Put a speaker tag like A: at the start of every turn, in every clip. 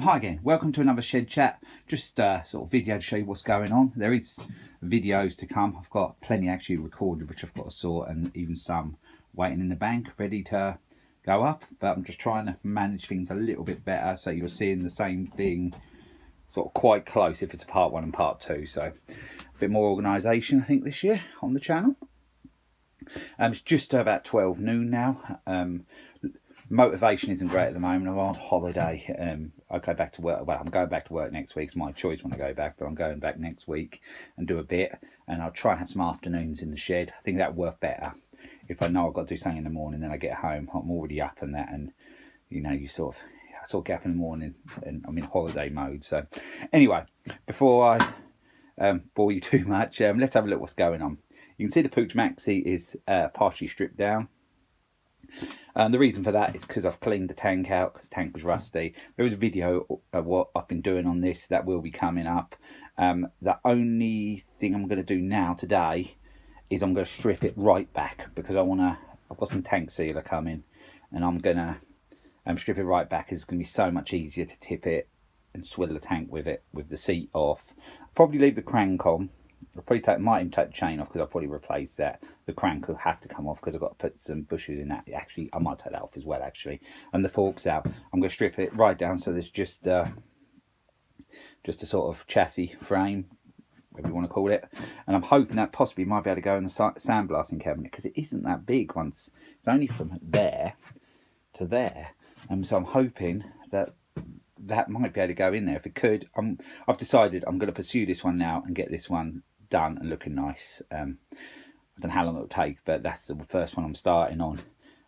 A: Hi again, welcome to another shed chat. Just sort of video to show you what's going on. There is videos to come. I've got plenty actually recorded which I've got to sort, and even some waiting in the bank ready to go up, but I'm just trying to manage things a little bit better so you're seeing the same thing sort of quite close if it's a part 1 and part 2. So a bit more organisation I think this year on the channel. It's just about 12 noon now. Motivation isn't great at the moment. I'm on holiday. I go back to work. Well, I'm going back to work next week. It's my choice when I go back, but I'm going back next week and do a bit. And I'll try and have some afternoons in the shed. I think that would work better. If I know I've got to do something in the morning, then I get home, I'm already up and that. And, you know, I sort of get up in the morning and I'm in holiday mode. So anyway, before I bore you too much, let's have a look what's going on. You can see the Pooch Maxi is partially stripped down. The reason for that is because I've cleaned the tank out because the tank was rusty. There is a video of what I've been doing on this that will be coming up. The only thing I'm going to do now today is I'm going to strip it right back because I've got some tank sealer coming and I'm going to strip it right back. It's going to be so much easier to tip it and swivel the tank with it with the seat off. I'll probably leave the crank on. I'll probably might even take the chain off because I'll probably replace that. The crank will have to come off because I've got to put some bushings in that. Actually, I might take that off as well, actually. And the forks out. I'm going to strip it right down so there's just a sort of chassis frame, whatever you want to call it. And I'm hoping that possibly might be able to go in the sandblasting cabinet because it isn't that big. It's only from there to there. And so I'm hoping that might be able to go in there. If it could, I've decided I'm going to pursue this one now and get this one done and looking nice. I don't know how long it'll take, but that's the first one I'm starting on,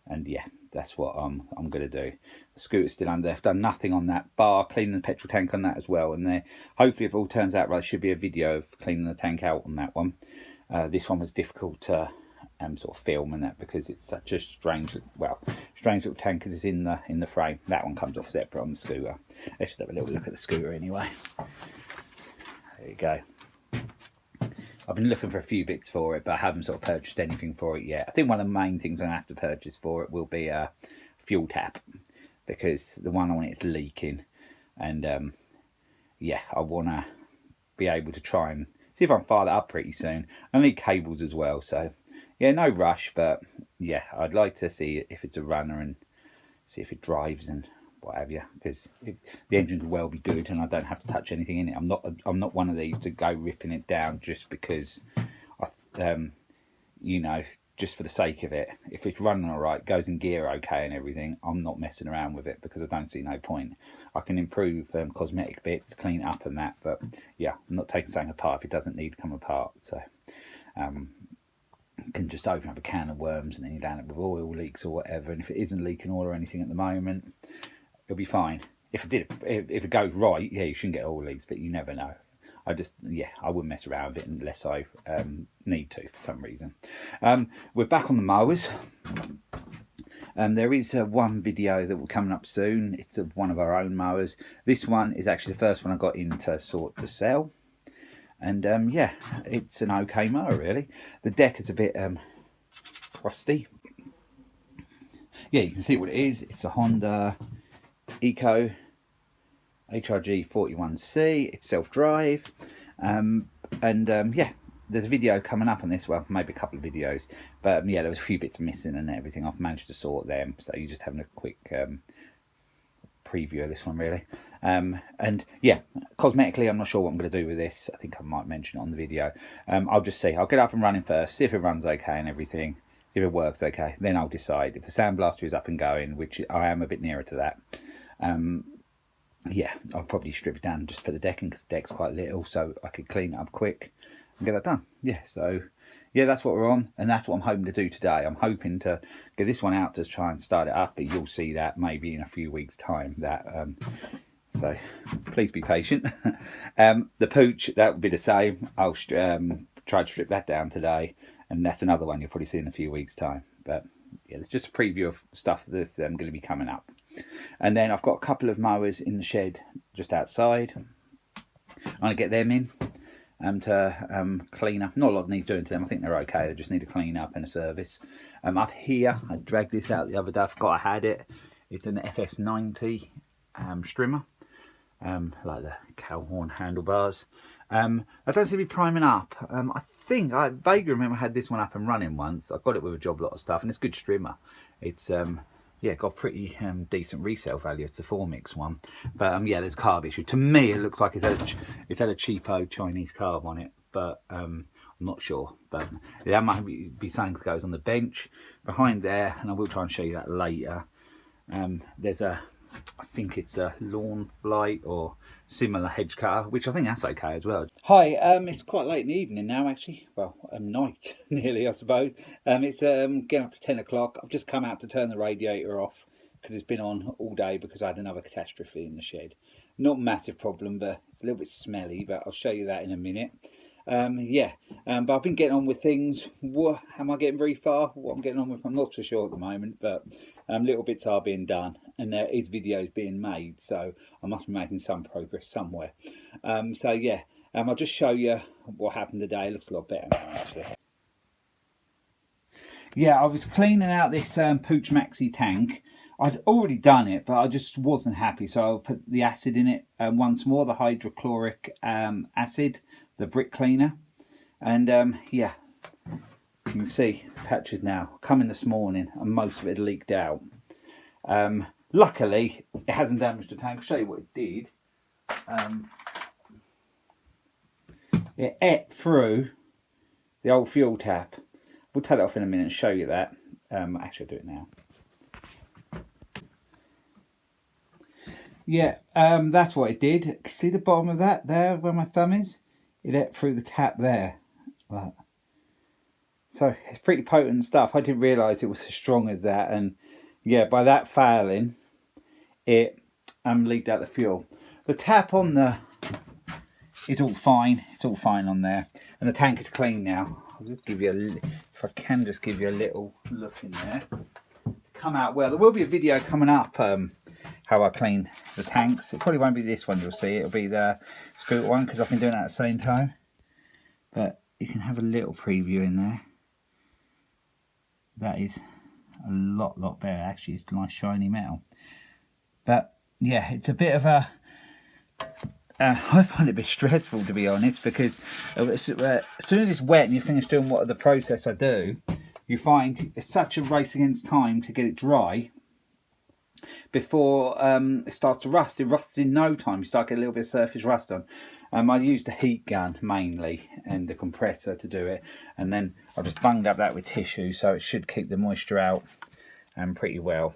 A: and yeah, that's what I'm going to do. The scooter's still under there. I've done nothing on that bar, cleaning the petrol tank on that as well, and there hopefully if it all turns out right, should be a video of cleaning the tank out on that one. This one was difficult to sort of film and that because it's such a strange little tank as is in the frame. That one comes off separate on the scooter. Let's just have a little look at the scooter anyway. There you go. I've been looking for a few bits for it, but I haven't sort of purchased anything for it yet. I think one of the main things I'm going to have to purchase for it will be a fuel tap because the one on it's leaking, and yeah, I want to be able to try and see if I can fire that up pretty soon. I need cables as well, so yeah, no rush, but yeah, I'd like to see if it's a runner and see if it drives and what have you, because the engine could well be good and I don't have to touch anything in it. I'm not one of these to go ripping it down just because you know, just for the sake of it. If it's running all right, goes in gear okay and everything, I'm not messing around with it because I don't see no point. I can improve cosmetic bits, clean it up and that, but yeah, I'm not taking something apart if it doesn't need to come apart. So can just open up a can of worms and then you down it with oil leaks or whatever, and if it isn't leaking oil or anything at the moment, it'll be fine. If it goes right, yeah, you shouldn't get oil leaks, but you never know. I wouldn't mess around with it unless I need to for some reason. We're back on the mowers. There is one video that will coming up soon. It's one of our own mowers. This one is actually the first one I got into to sell. And yeah, it's an okay mower really. The deck is a bit rusty. Yeah, you can see what it is. It's a Honda Eco HRG 41C. It's self-drive, and yeah, there's a video coming up on this. Well, maybe a couple of videos, but yeah, there was a few bits missing and everything. I've managed to sort them, so you're just having a quick preview of this one really. And yeah, cosmetically I'm not sure what I'm going to do with this. I think I might mention it on the video. I'll just see. I'll get up and running first, see if it runs okay and everything, if it works okay, then I'll decide. If the sandblaster is up and going, which I am a bit nearer to that, yeah, I'll probably strip it down and just put the deck in because the deck's quite little, so I could clean it up quick and get that done. Yeah, so yeah, that's what we're on, and that's what I'm hoping to do today. I'm hoping to get this one out to try and start it up, but you'll see that maybe in a few weeks' time. That so please be patient. The Pooch, that will be the same. I'll try to strip that down today, and that's another one you'll probably see in a few weeks' time. But yeah, it's just a preview of stuff that's going to be coming up. And then I've got a couple of mowers in the shed just outside. I'm going to get them in to clean up. Not a lot needs doing to them. I think they're okay. They just need a clean up and a service. Up here, I dragged this out the other day. I forgot I had it. It's an FS90 strimmer. like the cow horn handlebars. I don't seem to be priming up. I think I vaguely remember I had this one up and running once. I got it with a job lot of stuff, and it's a good strimmer. It's yeah, got pretty decent resale value. It's a 4-mix one, but yeah, there's carb issue. To me, it looks like it's had a cheapo Chinese carb on it, but I'm not sure. But that might be something that goes on the bench behind there, and I will try and show you that later. There's a, I think it's a lawn flight or similar hedge cutter, which I think that's okay as well. Hi, it's quite late in the evening now, actually. Well, night nearly, I suppose. It's getting up to 10 o'clock. I've just come out to turn the radiator off because it's been on all day because I had another catastrophe in the shed. Not a massive problem, but it's a little bit smelly, but I'll show you that in a minute. Yeah, but I've been getting on with things. Am I getting very far? What I'm getting on with, I'm not so sure at the moment, but little bits are being done, and there is videos being made, so I must be making some progress somewhere. So yeah, I'll just show you what happened today. It looks a lot better now, actually. Yeah, I was cleaning out this Pooch Maxi tank. I'd already done it, but I just wasn't happy, so I put the acid in it once more, the hydrochloric acid, the brick cleaner, and yeah, you can see patches now coming this morning, and most of it leaked out. Luckily, it hasn't damaged the tank. I'll show you what it did. It ate through the old fuel tap. We'll take it off in a minute and show you that. Actually, I'll do it now. Yeah, that's what it did. See the bottom of that there, where my thumb is? It ate through the tap there. Right. So it's pretty potent stuff. I didn't realise it was as strong as that, and yeah, by that failing, it leaked out the fuel. The tap on the is all fine. It's all fine on there, and the tank is clean now. I'll just give you if I can just give you a little look in there. Come out well. There will be a video coming up. How I clean the tanks. It probably won't be this one you'll see, it'll be the scooter one because I've been doing that at the same time. But you can have a little preview in there. That is a lot better, actually. It's nice shiny metal. But yeah, it's a bit of a I find it a bit stressful, to be honest, because as soon as it's wet and you finish doing what the process I do, you find it's such a race against time to get it dry before it starts to rust. It rusts in no time. You start getting a little bit of surface rust on. I used a heat gun mainly and the compressor to do it, and then I just bunged up that with tissue, so it should keep the moisture out pretty well.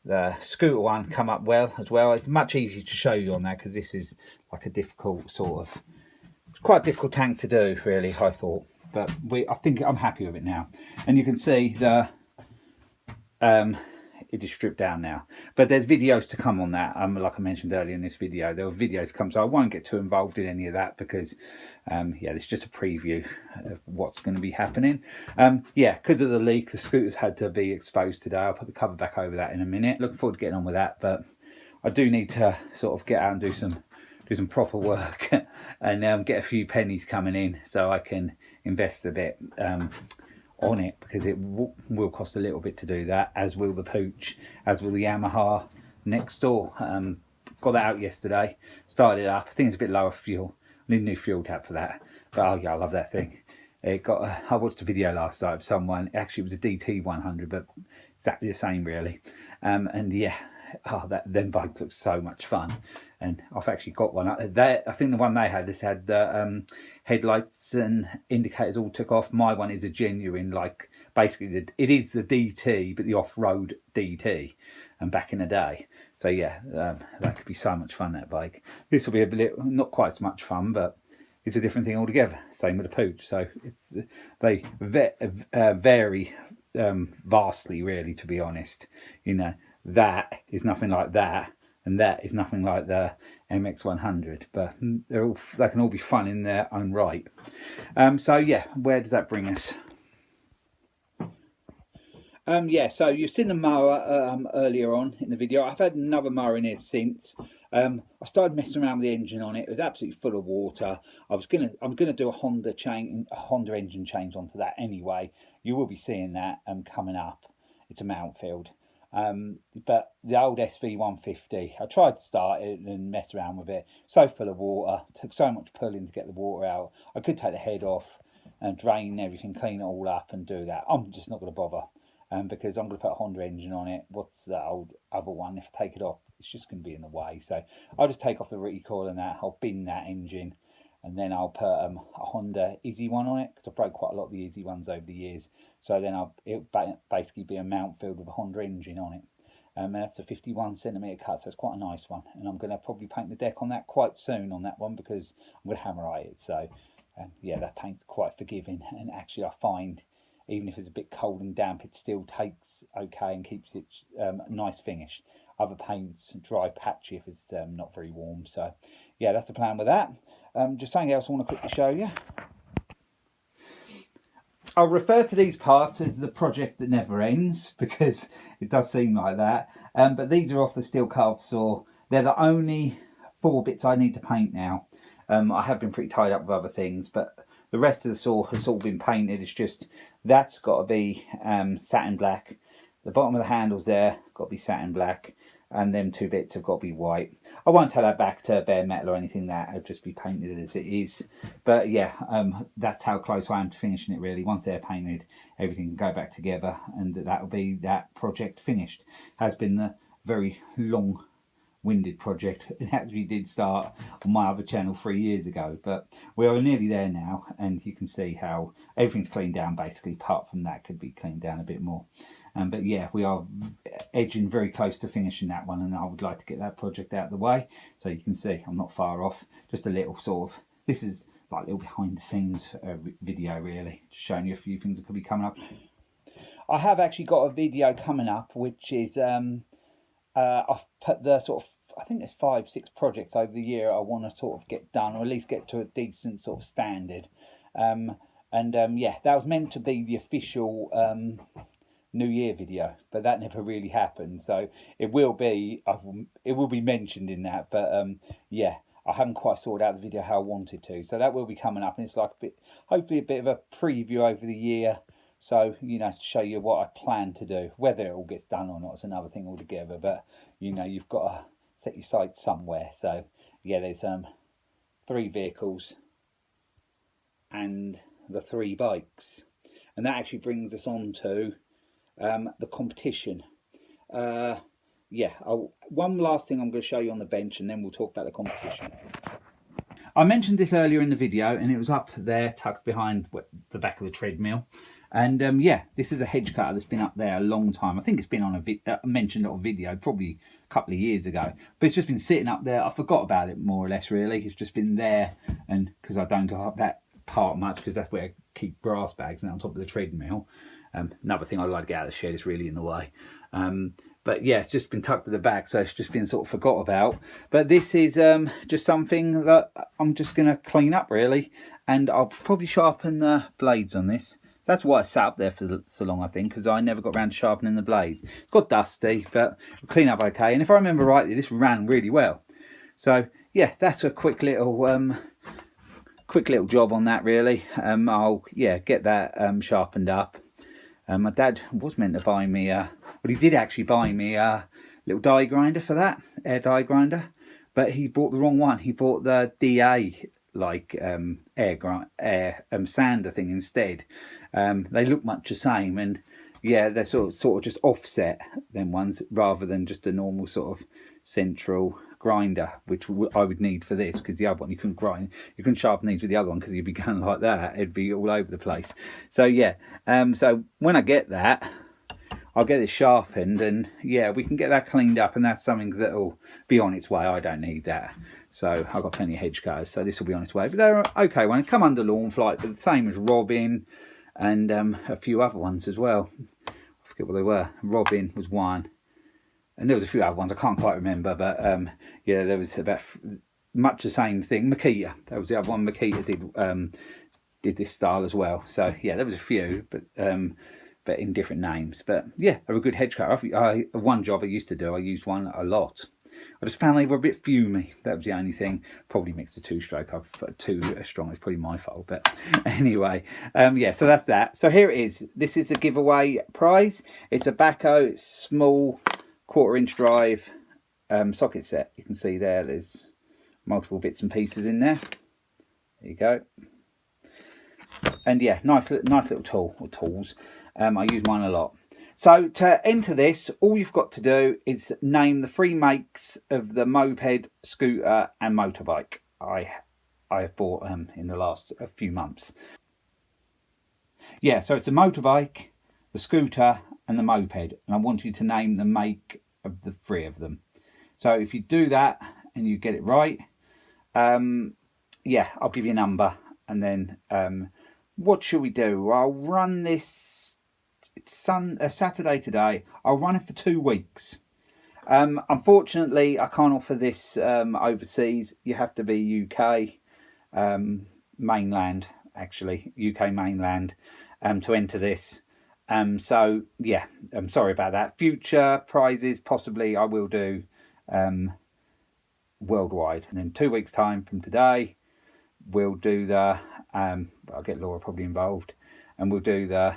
A: The scooter one come up well as well. It's much easier to show you on that because this is like a difficult it's quite a difficult tank to do, really, I thought. But I think I'm happy with it now, and you can see the it is stripped down now, but there's videos to come on that. Like I mentioned earlier in this video, there were videos to come, so I won't get too involved in any of that because yeah, it's just a preview of what's going to be happening. Yeah, because of the leak, the scooters had to be exposed today. I'll put the cover back over that in a minute. Looking forward to getting on with that, but I do need to sort of get out and do some proper work and get a few pennies coming in so I can invest a bit on it, because it will cost a little bit to do that, as will the Pooch, as will the Yamaha next door. Got that out yesterday, started it up. I think it's a bit lower fuel. I need a new fuel tap for that, but oh yeah, I love that thing. It got I watched a video last night of someone, actually it was a DT 100, but exactly the same really. And yeah, them bikes look so much fun, and I've actually got one. I think the one they had, it had the headlights and indicators all took off. My one is a genuine, like basically it is the DT, but the off-road DT, and back in the day. So yeah, that could be so much fun, that bike. This will be a bit, not quite so much fun, but it's a different thing altogether. Same with the Pooch. So they vary vastly, really, to be honest. You know, that is nothing like that, and that is nothing like the MX100, but they can all be fun in their own right. So yeah, where does that bring us? Yeah, so you've seen the mower earlier on in the video. I've had another mower in here since. I started messing around with the engine on it. It was absolutely full of water. I'm gonna do a Honda engine change onto that anyway. You will be seeing that coming up. It's a Mountfield. But the old SV150, I tried to start it and mess around with it. So full of water, took so much pulling to get the water out. I could take the head off and drain everything, clean it all up and do that. I'm just not going to bother because I'm going to put a Honda engine on it. What's that old other one? If I take it off, it's just going to be in the way. So I'll just take off the recoil and that. I'll bin that engine. And then I'll put a Honda Izzy one on it, because I broke quite a lot of the Izzy ones over the years. So then it'll basically be a mount filled with a Honda engine on it. And that's a 51cm cut, so it's quite a nice one. And I'm going to probably paint the deck on that quite soon on that one, because I'm going to hammerite it. So yeah, that paint's quite forgiving. And actually I find, even if it's a bit cold and damp, it still takes okay and keeps it nice finish. Other paints dry patchy if it's not very warm. So yeah, that's the plan with that. Just something else I want to quickly show you. I'll refer to these parts as the project that never ends, because it does seem like that. But these are off the steel carved saw. They're the only 4 bits I need to paint now. I have been pretty tied up with other things, but the rest of the saw has all been painted. It's just that's got to be satin black. The bottom of the handles there got to be satin black, and them 2 bits have got to be white. I won't tell that back to bare metal or anything. That it'll just be painted as it is. But yeah, that's how close I am to finishing it really. Once they're painted, everything can go back together, and that'll be that project finished. Has been a very long-winded project. It actually did start on my other channel 3 years ago, but we're nearly there now, and you can see how everything's cleaned down basically. Apart from that, could be cleaned down a bit more. But yeah, we are edging very close to finishing that one, and I would like to get that project out of the way. So you can see I'm not far off. Just a little sort of, this is like a little behind the scenes video really, just showing you a few things that could be coming up. I have actually got a video coming up, which is I've put the sort of, I think there's 5-6 projects over the year I want to sort of get done, or at least get to a decent sort of standard. Yeah, that was meant to be the official New Year video, but that never really happened. So it will be mentioned in that, but yeah, I haven't quite sorted out the video how I wanted to. So that will be coming up, and it's like a bit, hopefully a bit of a preview over the year. So, you know, to show you what I plan to do. Whether it all gets done or not is another thing altogether, but you know, you've got to set your sights somewhere. So yeah, there's 3 vehicles and the 3 bikes, and that actually brings us on to the competition. Yeah, one last thing I'm going to show you on the bench, and then we'll talk about the competition. I mentioned this earlier in the video, and it was up there tucked behind the back of the treadmill. And yeah, this is a hedge cutter that's been up there a long time. I think it's been on a mentioned on video probably a couple of years ago, but it's just been sitting up there. I forgot about it more or less really. It's just been there, and because I don't go up that part much, because that's where I keep grass bags, and on top of the treadmill. Another thing I like to get out of the shed is really in the way. But yeah, it's just been tucked at the back, so it's just been sort of forgot about. But this is just something that I'm just going to clean up really, and I'll probably sharpen the blades on this. That's why I sat up there for so long, I think, because I never got around to sharpening the blades. It's got dusty, but we'll clean up okay. And if I remember rightly, this ran really well. So yeah, that's a quick little job on that really. I'll get that sharpened up. My dad was meant to buy me well, he did actually buy me a little die grinder for that, air die grinder, but he bought the wrong one. He bought the DA like air sander thing instead. They look much the same, and yeah, they're sort of just offset them ones, rather than just a normal sort of central grinder, which I would need for this, because the other one you couldn't sharpen these with the other one, because you'd be going like that, it'd be all over the place. So yeah, so when I get that, I'll get it sharpened, and yeah, we can get that cleaned up, and that's something that'll be on its way. I don't need that, so I've got plenty of hedge cutters, so this will be on its way. But they're okay ones, come under lawn flight, but the same as Robin and a few other ones as well. I forget what they were. Robin was one, and there was a few other ones I can't quite remember, but yeah, there was about much the same thing. Makita, that was the other one. Makita did this style as well. So yeah, there was a few, but in different names. But yeah, they're a good hedge cutter. One job I used to do, I used one a lot, I just found they were a bit fumy. That was the only thing. Probably mixed a 2-stroke. I've put too strong. It's probably my fault. But anyway, yeah, so that's that. So here it is. This is the giveaway prize. It's a Baco small 1/4-inch drive socket set. You can see there's multiple bits and pieces in there. There you go. And yeah, nice little tool, or tools. I use mine a lot. So to enter this, all you've got to do is name the 3 makes of the moped, scooter and motorbike I have bought in the last few months. Yeah, so it's the motorbike, the scooter and the moped, and I want you to name the make of the 3 of them. So if you do that and you get it right, yeah, I'll give you a number. And then what should we do? I'll run this. It's Saturday today. I'll run it for 2 weeks. Unfortunately, I can't offer this overseas. You have to be UK, mainland, actually, UK mainland, to enter this. So yeah, I'm sorry about that. Future prizes, possibly I will do worldwide. And in 2 weeks' time from today, we'll do the, I'll get Laura probably involved, and we'll do the,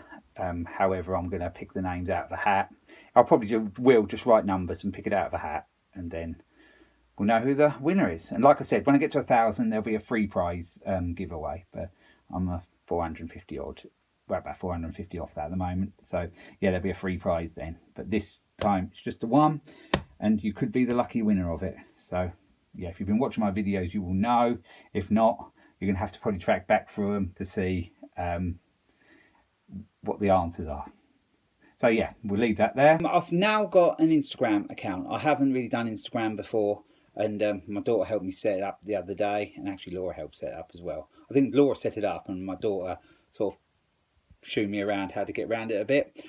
A: however I'm going to pick the names out of the hat. I'll probably will just write numbers and pick it out of the hat, and then we'll know who the winner is. And like I said, when I get to 1,000, there'll be a free prize giveaway, but I'm a 450 odd, well, about 450 off that at the moment. So yeah, there'll be a free prize then, but this time it's just the one, and you could be the lucky winner of it. So yeah, if you've been watching my videos, you will know. If not, you're going to have to probably track back through them to see what the answers are. So yeah, we'll leave that there. I've now got an Instagram account. I haven't really done Instagram before, and my daughter helped me set it up the other day, and actually Laura helped set it up as well. I think Laura set it up and my daughter sort of showed me around how to get around it a bit.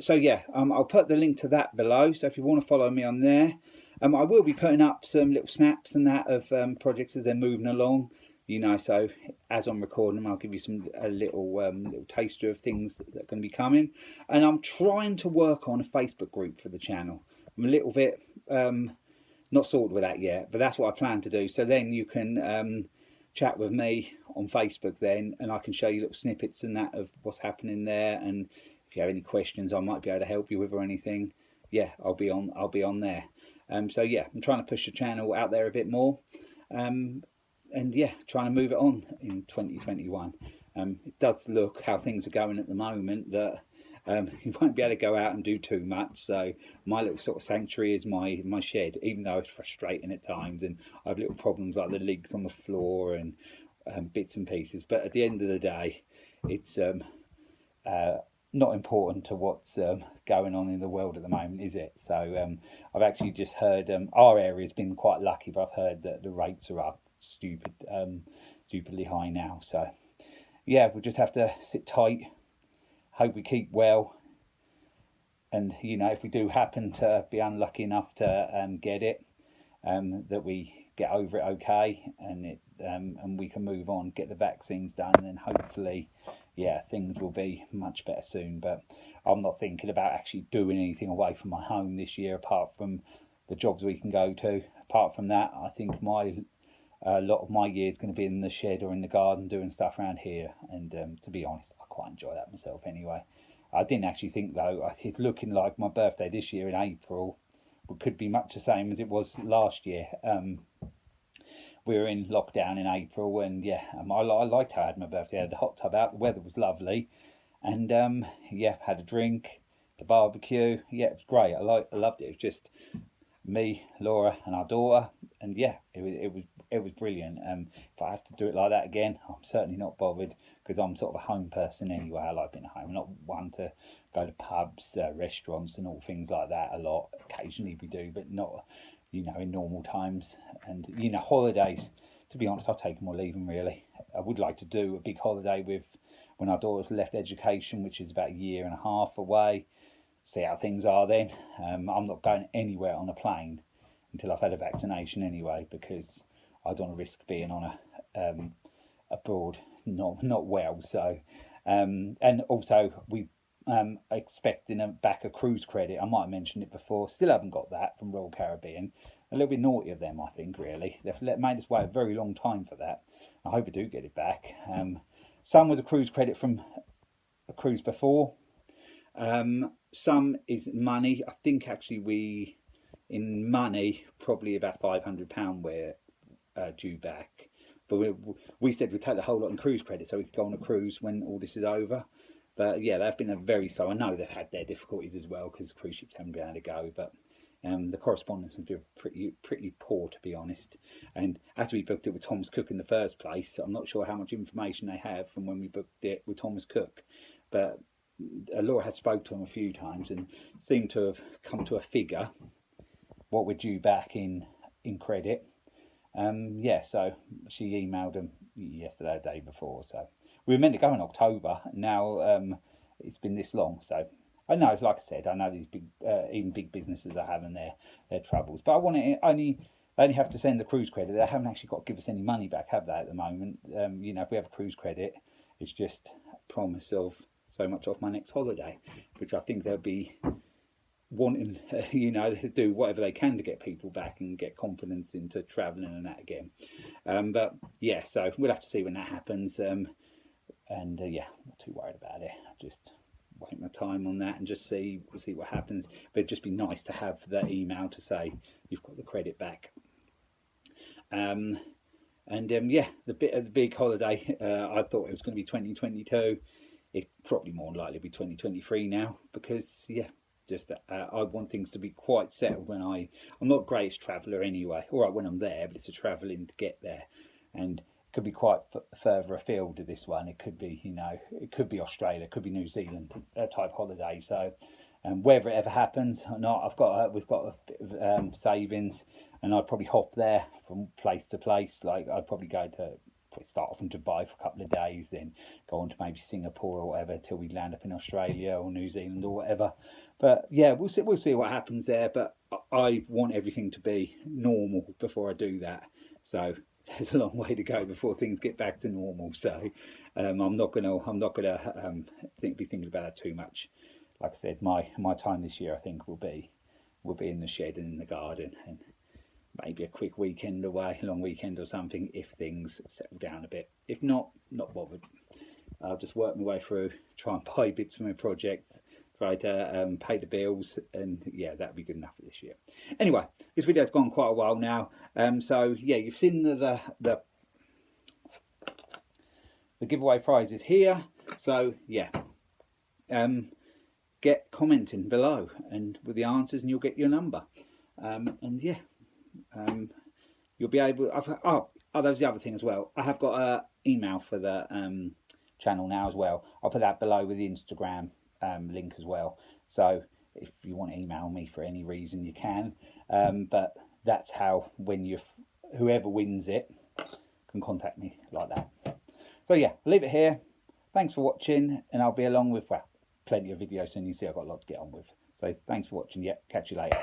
A: So yeah, I'll put the link to that below, so if you want to follow me on there. I will be putting up some little snaps and that of projects as they're moving along. You know, so as I'm recording them, I'll give you a little taster of things that are going to be coming. And I'm trying to work on a Facebook group for the channel. I'm a little bit not sorted with that yet, but that's what I plan to do. So then you can chat with me on Facebook then, and I can show you little snippets and that of what's happening there. And if you have any questions I might be able to help you with or anything, yeah, I'll be on there. So yeah, I'm trying to push the channel out there a bit more. And yeah, trying to move it on in 2021. It does look how things are going at the moment that you won't be able to go out and do too much. So my little sort of sanctuary is my shed, even though it's frustrating at times, and I have little problems like the leaks on the floor and bits and pieces. But at the end of the day, it's not important to what's going on in the world at the moment, is it? So I've actually just heard our area's been quite lucky, but I've heard that the rates are up stupidly high now. So yeah, we'll just have to sit tight, hope we keep well, and you know, if we do happen to be unlucky enough to get it, that we get over it okay, and we can move on, get the vaccines done, and then hopefully, yeah, things will be much better soon. But I'm not thinking about actually doing anything away from my home this year, apart from the jobs we can go to. Apart from that, I think a lot of my year is going to be in the shed or in the garden doing stuff around here. And to be honest, I quite enjoy that myself anyway. I didn't actually think though, it's looking like my birthday this year in April could be much the same as it was last year. We were in lockdown in April, and yeah, I liked how I had my birthday. I had the hot tub out, the weather was lovely, and yeah, had a drink, the barbecue. Yeah, it was great. I loved it. It was just me, Laura, and our daughter, and yeah, it was brilliant. If I have to do it like that again, I'm certainly not bothered, because I'm sort of a home person anyway. I like being at home. I'm not one to go to pubs, restaurants, and all things like that a lot. Occasionally we do, but not, you know, in normal times. And you know, holidays, to be honest, I'll take them or leave them really. I would like to do a big holiday when our daughter's left education, which is about 1.5 years away. See how things are then. I'm not going anywhere on a plane until I've had a vaccination anyway, because I don't want to risk being on abroad not well. So and also we expecting back a cruise credit. I might have mentioned it before. Still haven't got that from Royal Caribbean. a little bit naughty of them, I think, really. They've made us wait a very long time for that. I hope I do get it back. Some was a cruise credit from a cruise before. Some is money. I think actually in money, probably about £500 we're due back. But we said we'd take the whole lot in cruise credit so we could go on a cruise when all this is over. But yeah, they've been very slow. I know they've had their difficulties as well because cruise ships haven't been able to go. But the correspondence has been pretty poor, to be honest. And as we booked it with Thomas Cook in the first place, I'm not sure how much information they have from when we booked it with Thomas Cook. But Laura has spoke to him a few times and seemed to have come to a figure what we're due back in credit. Yeah, so she emailed him yesterday, the day before. So we were meant to go in October. Now it's been this long. So I know, like I said, I know these big, even big businesses are having their troubles. But I want to only have to send the cruise credit. They haven't actually got to give us any money back, have they, at the moment? You know, if we have a cruise credit, it's just a promise of so much off my next holiday, which I think they'll be wanting, you know, to do whatever they can to get people back and get confidence into travelling and that again. But yeah, so we'll have to see when that happens. Yeah, I'm not too worried about it. Just wait my time on that and just see what happens. But it'd just be nice to have that email to say you've got the credit back. Yeah, the big holiday. I thought it was going to be 2022. It's probably more likely to be 2023 now because yeah. Just I want things to be quite settled when I'm not the greatest traveller anyway. All right, when I'm there, but it's a travelling to get there, and it could be quite further afield to this one. It could be, you know, it could be Australia, it could be New Zealand type holiday. So, whether it ever happens or not, we've got a bit of savings, and I'd probably hop there from place to place. Like I'd probably start off in Dubai for a couple of days, then go on to maybe Singapore or whatever till we land up in Australia or New Zealand or whatever. But yeah, we'll see what happens there. But I want everything to be normal before I do that. So there's a long way to go before things get back to normal. So I'm not gonna be thinking about it too much. Like I said, my time this year I think will be in the shed and in the garden, and maybe a quick weekend away, long weekend or something, if things settle down a bit. If not bothered. I'll just work my way through, try and buy bits for my projects, try to pay the bills, and yeah, that'll be good enough for this year. Anyway, this video's gone quite a while now. So yeah, you've seen the giveaway prizes here. So yeah, get commenting below and with the answers, and you'll get your number. And yeah. You'll be able. That was the other thing as well. I have got an email for the channel now as well. I'll put that below with the Instagram link as well. So if you want to email me for any reason, you can. But that's how whoever wins it can contact me like that. So yeah, I'll leave it here. Thanks for watching, and I'll be along with plenty of videos soon. You see, I've got a lot to get on with. So thanks for watching. Yeah, catch you later.